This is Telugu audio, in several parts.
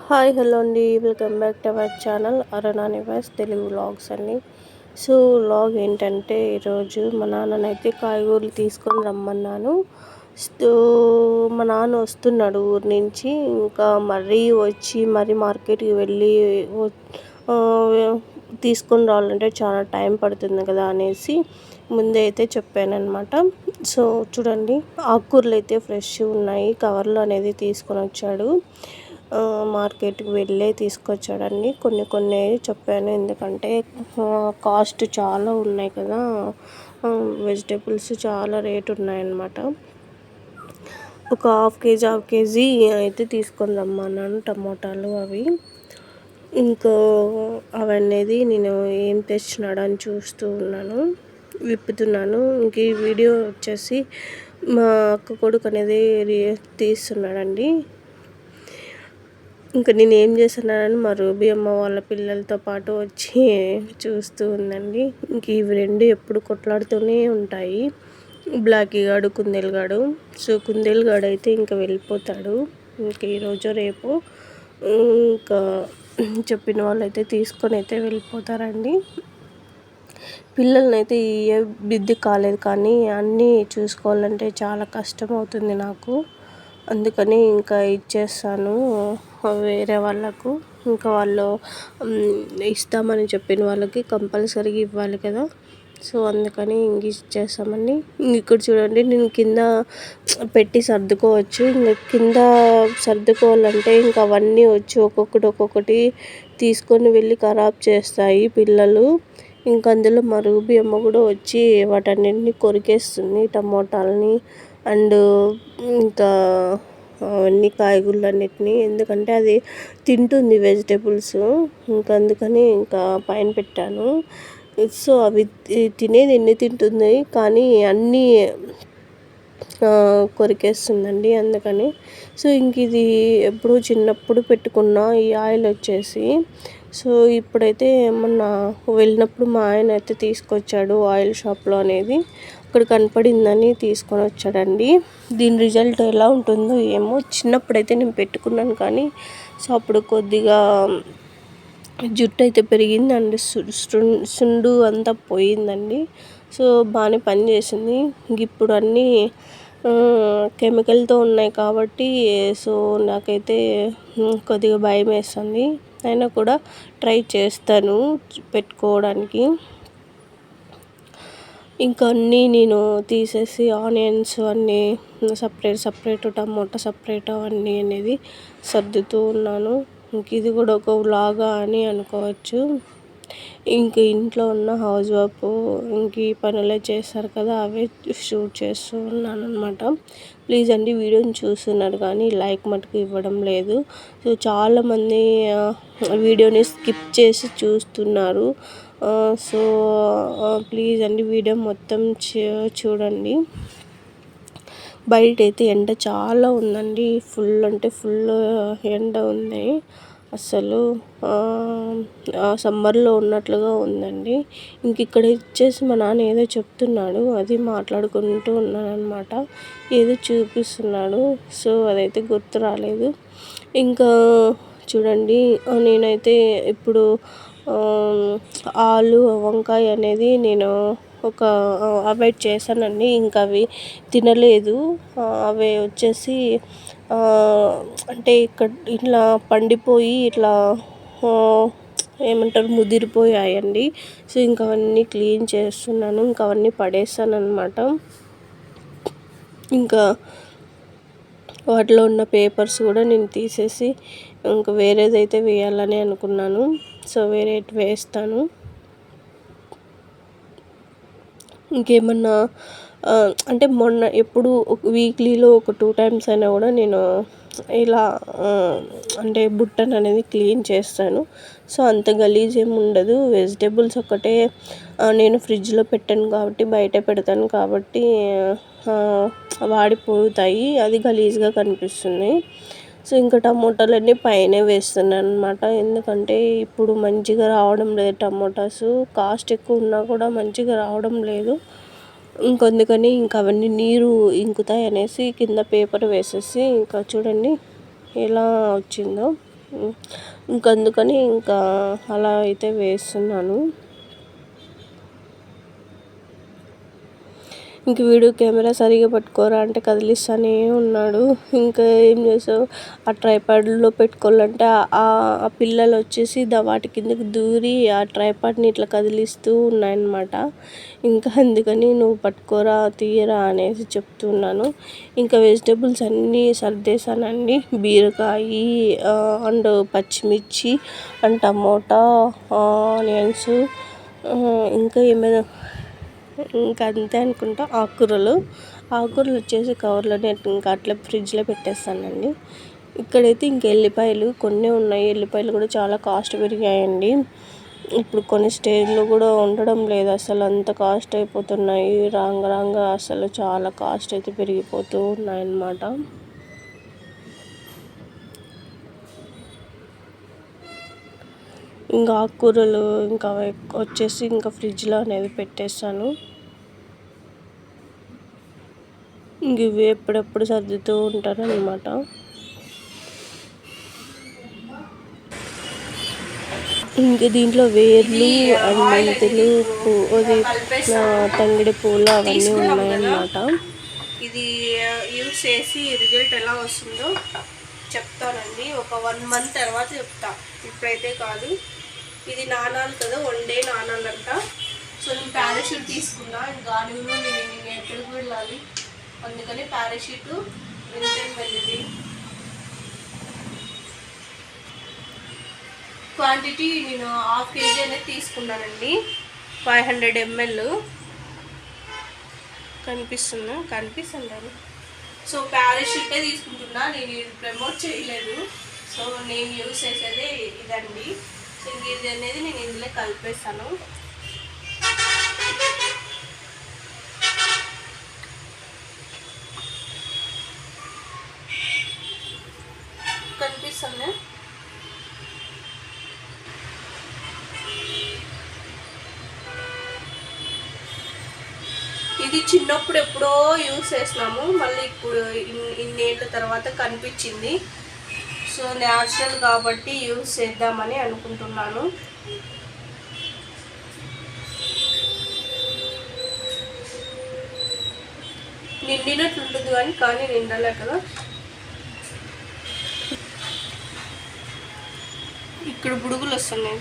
హాయ్ హలో అండి, welcome back to our channel Aruna Nivas Telugu vlogs అండి. సో వ్లాగ్ ఏంటంటే, ఈరోజు మా నాన్ననైతే కాయగూరలు తీసుకొని రమ్మన్నాను. సో మా నాన్న వస్తున్నాడు ఊరి నుంచి. ఇంకా మరీ మార్కెట్కి వెళ్ళి తీసుకొని రావాలంటే చాలా టైం పడుతుంది కదా అనేసి ముందే అయితే చెప్పానమాట. సో చూడండి, ఆకుకూరలు అయితే ఫ్రెష్ ఉన్నాయి. కవర్లో అనేది తీసుకొని వచ్చాడు. మార్కెట్కి వెళ్ళే తీసుకొచ్చాడండి. కొన్ని చెప్పాను, ఎందుకంటే కాస్ట్ చాలా ఉన్నాయి కదా, వెజిటేబుల్స్ చాలా రేట్ ఉన్నాయన్నమాట. ఒక హాఫ్ కేజీ అయితే తీసుకొని రమ్మన్నాను, టమోటాలు అవి. ఇంకా అవనేది నేను ఏం తెచ్చినాడని చూస్తూ ఉన్నాను, విప్పుతున్నాను. ఇంక ఈ వీడియో వచ్చేసి మా అక్క కొడుకు అనేది తీస్తున్నాడండి. ఇంకా నేను ఏం చేస్తున్నానని మా రూబీ అమ్మ వాళ్ళ పిల్లలతో పాటు వచ్చి చూస్తూ ఉందండి. ఇంక ఇవి రెండు ఎప్పుడు కొట్లాడుతూనే ఉంటాయి, బ్లాకీ గాడు కుందేలు గాడు. సో కుందేలు గాడు అయితే ఇంకా వెళ్ళిపోతాడు, ఇంక ఈరోజు రేపు ఇంకా చెప్పిన వాళ్ళు అయితే తీసుకొని అయితే వెళ్ళిపోతారండి. పిల్లల్ని అయితే ఏ బిద్ది కాలేదు, కానీ అన్నీ చూసుకోవాలంటే చాలా కష్టం అవుతుంది నాకు. అందుకని ఇంకా ఇచ్చేస్తాను వేరే వాళ్ళకు. ఇంకా వాళ్ళు ఇస్తామని చెప్పిన వాళ్ళకి కంపల్సరీగా ఇవ్వాలి కదా, సో అందుకని ఇంక ఇచ్చేస్తామండి. ఇక్కడ చూడండి, నేను కింద పెట్టి సర్దుకోవచ్చు. ఇంకా కింద సర్దుకోవాలంటే ఇంకా అవన్నీ వచ్చి ఒక్కొక్కటి తీసుకొని వెళ్ళి ఖరాబ్ చేస్తాయి పిల్లలు. ఇంకా అందులో మా రూబీ అమ్మ కూడా వచ్చి వాటన్నిటిని కొరికేస్తుంది, టమోటాలని అండ్ ఇంకా అవన్నీ కాయగూరలన్నిటిని. ఎందుకంటే అది తింటుంది వెజిటేబుల్స్, ఇంకా అందుకని ఇంకా పైన పెట్టాను. సో అవి తినేది ఎన్ని తింటుంది, కానీ అన్నీ కొరికేస్తుందండి, అందుకని. సో ఇంక ఇది ఎప్పుడు చిన్నప్పుడు పెట్టుకున్న ఈ ఆయిల్ వచ్చేసి, సో ఇప్పుడైతే మొన్న వెళ్ళినప్పుడు మా ఆయన అయితే తీసుకొచ్చాడు ఆయిల్ షాప్లో అనేది. అక్కడ కనపడిందని తీసుకొని వచ్చాడండి. దీని రిజల్ట్ ఎలా ఉంటుందో ఏమో. చిన్నప్పుడైతే నేను పెట్టుకున్నాను, కానీ సో అప్పుడు కొద్దిగా జుట్టు అయితే పెరిగింది అండ్ సుండు అంతా పోయిందండి. సో బాగానే పనిచేసింది. ఇప్పుడు అన్నీ కెమికల్తో ఉన్నాయి కాబట్టి సో నాకైతే కొద్దిగా భయం వేస్తుంది. అయినా కూడా ట్రై చేస్తాను పెట్టుకోవడానికి. ఇంకా అన్నీ నేను తీసేసి ఆనియన్స్ అన్నీ సపరేట్, టమోటా సపరేట్ అవన్నీ అనేది సర్దుతూ ఉన్నాను. ఇంక ఇది కూడా ఒక వ్లాగా అని అనుకోవచ్చు. ఇంక ఇంట్లో ఉన్న హౌస్ వైఫ్ ఇంక ఈ పనులే చేస్తారు కదా, అవే షూట్ చేస్తూ ఉన్నాను అనమాట. ప్లీజ్ అండి, వీడియోని చూస్తున్నారు కానీ లైక్ మటుకు ఇవ్వడం లేదు. సో చాలామంది వీడియోని స్కిప్ చేసి చూస్తున్నారు. సో ప్లీజ్ అండి, వీడియో మొత్తం చూడండి. బయట అయితే ఎండ చాలా ఉందండి, ఫుల్ అంటే ఫుల్ ఎండ ఉంది. అసలు సమ్మర్లో ఉన్నట్లుగా ఉందండి. ఇంక ఇక్కడ ఇచ్చేసి మా నాన్న ఏదో చెప్తున్నాడు, అది మాట్లాడుకుంటూ ఉన్నాను అనమాట. ఏదో చూపిస్తున్నాడు, సో అదైతే గుర్తు రాలేదు. ఇంకా చూడండి, నేనైతే ఇప్పుడు ఆలు వంకాయ అనేది నేను అవాయిడ్ చేశానండి. ఇంకా అవి తినలేదు. అవి వచ్చేసి అంటే ఇక్కడ ఇట్లా పండిపోయి ఇట్లా ఏమంటారు, ముదిరిపోయాయండి. సో ఇంకా అవన్నీ క్లీన్ చేస్తున్నాను, ఇంకా అవన్నీ పడేస్తాను అనమాట. ఇంకా వాటిలో ఉన్న పేపర్స్ కూడా నేను తీసేసి ఇంకా వేరేదైతే వేయాలని అనుకున్నాను. సో వేరేటి వేస్తాను. ఇంకేమన్నా అంటే మొన్న ఎప్పుడు వీక్లీలో ఒక 2 times అయినా కూడా నేను ఇలా అంటే బుట్టను అనేది క్లీన్ చేస్తాను. సో అంత గలీజ్ ఏమి ఉండదు. వెజిటేబుల్స్ ఒక్కటే నేను ఫ్రిడ్జ్లో పెట్టాను కాబట్టి, బయట పెడతాను కాబట్టి వాడిపోతాయి, అది గలీజ్గా కనిపిస్తుంది. సో ఇంకా టమోటాలన్నీ పైనే వేస్తున్నాను అనమాట. ఎందుకంటే ఇప్పుడు మంచిగా రావడం లేదు టమోటాస్, కాస్ట్ ఎక్కువ ఉన్నా కూడా మంచిగా రావడం లేదు. ఇంకందుకని ఇంకా అవన్నీ నీరు ఇంకుతాయి అనేసి కింద పేపర్ వేసేసి, ఇంకా చూడండి ఎలా వచ్చిందో. ఇంకందుకని ఇంకా అలా అయితే వేస్తున్నాను. ఇంక వీడు కెమెరా సరిగా పట్టుకోరా అంటే కదిలిస్తూనే ఉన్నాడు. ఇంకా ఏం చేసావు, ఆ ట్రైపాడ్లో పెట్టుకోవాలంటే ఆ పిల్లలు వచ్చేసి వాటి కిందకి దూరి ఆ ట్రైపాడ్ని ఇట్లా కదిలిస్తూ ఉన్నాయన్నమాట. ఇంకా అందుకని నువ్వు పట్టుకోరా తీయరా అనేసి చెప్తున్నాను. ఇంకా వెజిటేబుల్స్ అన్నీ సర్దేశానండి. బీరకాయ అండ్ పచ్చిమిర్చి అండ్ టమోటా, ఆనియన్స్, ఇంకా ఏమైనా ఇంకా అంతే అనుకుంటా. ఆకుకూరలు వచ్చేసి కవర్లోనే ఇంకా అట్లా ఫ్రిడ్జ్లో పెట్టేస్తానండి. ఇక్కడైతే ఇంక ఎల్లిపాయలు కొన్ని ఉన్నాయి. ఎల్లిపాయలు కూడా చాలా కాస్ట్ పెరిగాయండి. ఇప్పుడు కొన్ని స్టేజ్లో కూడా ఉండడం లేదు, అసలు అంత కాస్ట్ అయిపోతున్నాయి. రాంగా అసలు చాలా కాస్ట్ అయితే పెరిగిపోతూ ఉన్నాయన్నమాట. ఇంకా ఆకుకూరలు ఇంకా వచ్చేసి ఇంకా ఫ్రిడ్జ్లో అనేది పెట్టేస్తాను. ఇంక ఇవి ఎప్పుడెప్పుడు సర్దుతూ ఉంటారనమాట. ఇంక దీంట్లో వేర్లు అండ్ మెంతులు, అది తంగిడి పూలు అవన్నీ ఉన్నాయన్నమాట. ఇది యూజ్ చేసి రిజల్ట్ ఎలా వస్తుందో చెప్తానండి. ఒక 1 month తర్వాత చెప్తా, ఇప్పుడైతే కాదు. ఇది నానాలు కదా, 1 day నానాలంట. సో నేను పారాషూట్ తీసుకున్నా. గార్డెన్లో నేను ఎక్కడికి వెళ్ళాలి, అందుకని పారాషూట్ వెళ్ళింది. క్వాంటిటీ నేను 1/2 kg అనేది తీసుకున్నానండి. 500 ml కనిపిస్తుంటాను. సో పారాషూటే తీసుకుంటున్నా, నేను ఇది ప్రమోట్ చేయలేదు. సో నేను యూజ్ చేసేదే ఇదండి. సో ఇది అనేది నేను ఇందులో కలిపేస్తాను. కనిపిస్తుంది. ఇది చిన్నప్పుడు ఎప్పుడో యూజ్ చేసినాము, మళ్ళీ ఇప్పుడు ఇన్నేళ్ళ తర్వాత కనిపించింది. సో న్యాచురల్ కాబట్టి యూజ్ చేద్దామని అనుకుంటున్నాను. నిండినట్లు ఉంటుంది కానీ నిండలే కదా. ఇక్కడ బుడుగులు వస్తున్నాయి.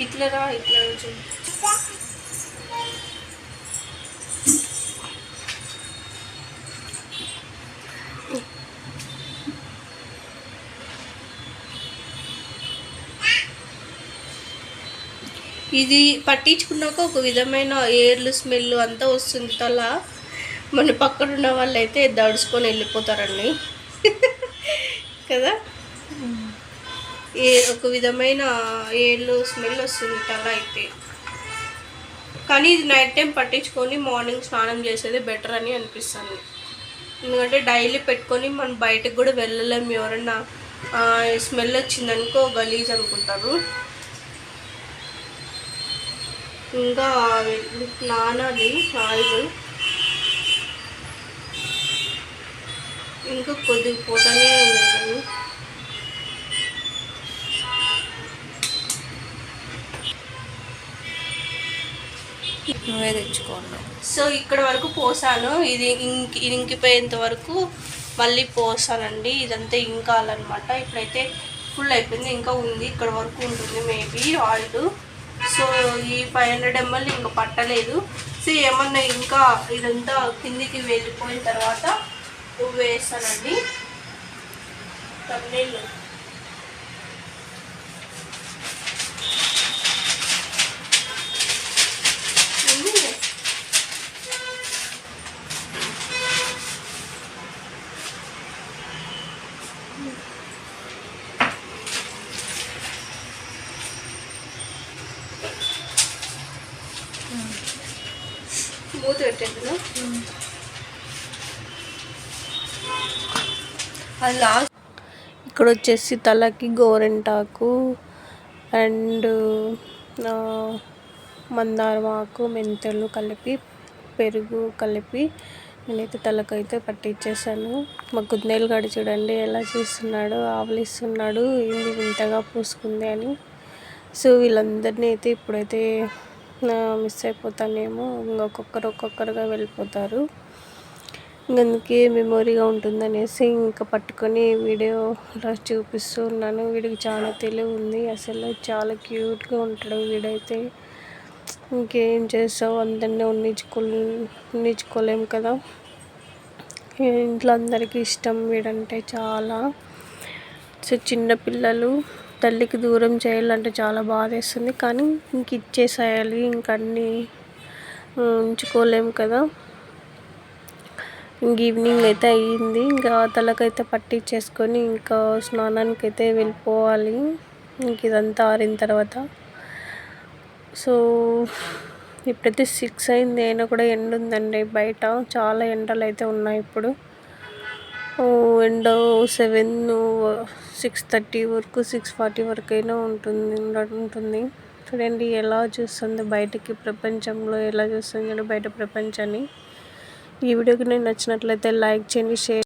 ఇట్లా ఇది పట్టించుకున్నాక ఒక విధమైన ఏర్లు స్మెల్ అంతా వస్తుంది తల. మన పక్కన ఉన్న వాళ్ళు అయితే దడుచుకొని వెళ్ళిపోతారండి కదా. ఒక విధమైన ఏళ్ళు స్మెల్ వస్తుంది తల అయితే. కానీ ఇది నైట్ టైం పట్టించుకొని మార్నింగ్ స్నానం చేసేది బెటర్ అని అనిపిస్తుంది. ఎందుకంటే డైలీ పెట్టుకొని మనం బయటకు కూడా వెళ్ళలేము. ఎవరన్నా స్మెల్ వచ్చిందనుకో గలీజ్ అనుకుంటారు. ఇంకా నానాలి ఆయిల్, ఇంకా కొద్దిగా పోతానే ఉంది. నువ్వే తెచ్చుకోండి. సో ఇక్కడ వరకు పోసాను. ఇది ఇంకిపోయేంత వరకు మళ్ళీ పోసానండి. ఇదంతా ఇంకాలన్నమాట. ఇప్పుడైతే ఫుల్ అయిపోయింది, ఇంకా ఉంది, ఇక్కడ వరకు ఉంటుంది మేబీ ఆయిల్. సో ఈ 500 ml ఇంకా పట్టలేదు. సో ఏమన్నా ఇంకా ఇదంతా కిందికి వెళ్ళిపోయిన తర్వాత వేస్తానండి. తమిళ మూత పెట్టేది. అది లాస్ట్. ఇక్కడ వచ్చేసి తలకి గోరెంటాకు అండ్ మందారం ఆకు, మెంతులు కలిపి, పెరుగు కలిపి నేనైతే తలకైతే పట్టించేసాను. మా కుందేలు గాడు చూడండి ఎలా చూస్తున్నాడు, ఆవలిస్తున్నాడు, ఏంది వింతగా పూసుకుంది అని. సో వీళ్ళందరినీ అయితే ఇప్పుడైతే మిస్ అయిపోతానేమో. ఒక్కొక్కరుగా వెళ్ళిపోతారు. అందుకే మెమొరీగా ఉంటుందనేసి ఇంకా పట్టుకొని వీడియోలో చూపిస్తూ ఉన్నాను. వీడికి చాలా తెలివి ఉంది, అసలు చాలా క్యూట్గా ఉంటాడు వీడైతే. ఇంకేం చేస్తావు, అందరినీ ఉన్నించుకోలేము కదా. ఇంట్లో అందరికీ ఇష్టం వీడంటే చాలా. సో చిన్నపిల్లలు తల్లికి దూరం చేయాలంటే చాలా బాధేస్తుంది, కానీ ఇంక ఇచ్చేసేయాలి, ఇంక అన్నీ ఉంచుకోలేము కదా. ఇంక ఈవినింగ్ అయితే అయ్యింది. ఇంకా తలకైతే పట్టించేసుకొని ఇంకా స్నానానికి అయితే వెళ్ళిపోవాలి, ఇంక ఇదంతా ఆరిన తర్వాత. సో ఇప్పుడైతే 6 అయింది, అయినా కూడా ఎండ ఉందండి బయట. చాలా ఎండలు అయితే ఉన్నాయి ఇప్పుడు. ఎండ 6:30 వరకు 6:40 వరకు అయినా ఉంటుంది. చూడండి ఎలా చూస్తుంది బయటికి, ప్రపంచంలో ఎలా చూస్తుంది బయట ప్రపంచాన్ని. ఈ వీడియోకి నేను నచ్చినట్లయితే లైక్ చేయండి, షేర్